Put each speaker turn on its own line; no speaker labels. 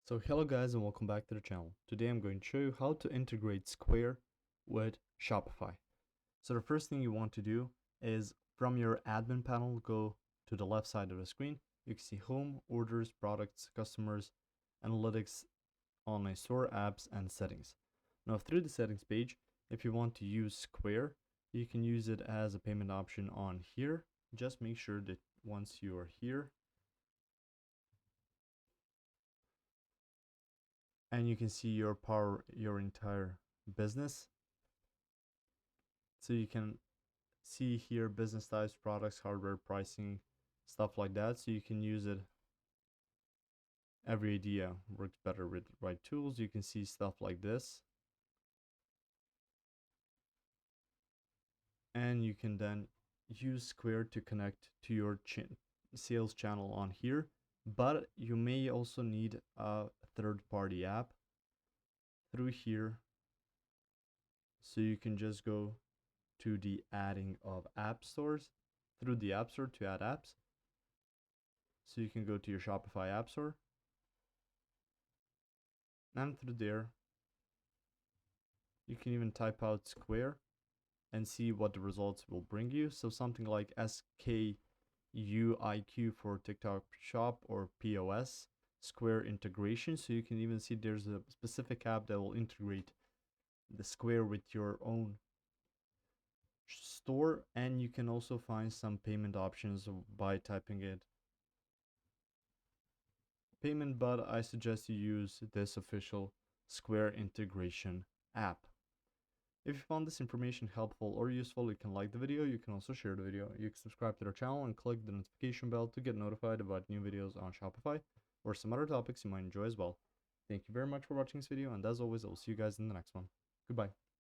So hello guys and welcome back to the channel. Today I'm going to show you how to integrate Square with Shopify. So the first thing you want to do is from your admin panel, go to the left side of the screen. You can see home, orders, products, customers, analytics, online store, apps, and settings. Now through the settings page, if you want to use Square, you can use it as a payment option on here. Just make sure that once you are here, and you can see your entire business. So you can see here business types, products, hardware, pricing, stuff like that. So you can use it. Every idea works better with the right tools. You can see stuff like this. And you can then use Square to connect to your sales channel on here. But you may also need a third-party app through here. So you can just go to the adding of app stores through the app store to add apps. So you can go to your Shopify app store, and through there you can even type out Square and see what the results will bring you. So something like SKUIQ for TikTok Shop or POS Square integration. So you can even see there's a specific app that will integrate the Square with your own store, and you can also find some payment options by typing it payment, but I suggest you use this official Square integration app. If you found this information helpful or useful, you can like the video. You can also share the video. You can subscribe to our channel and click the notification bell to get notified about new videos on Shopify or some other topics you might enjoy as well. Thank you very much for watching this video, and as always, I will see you guys in the next one. Goodbye.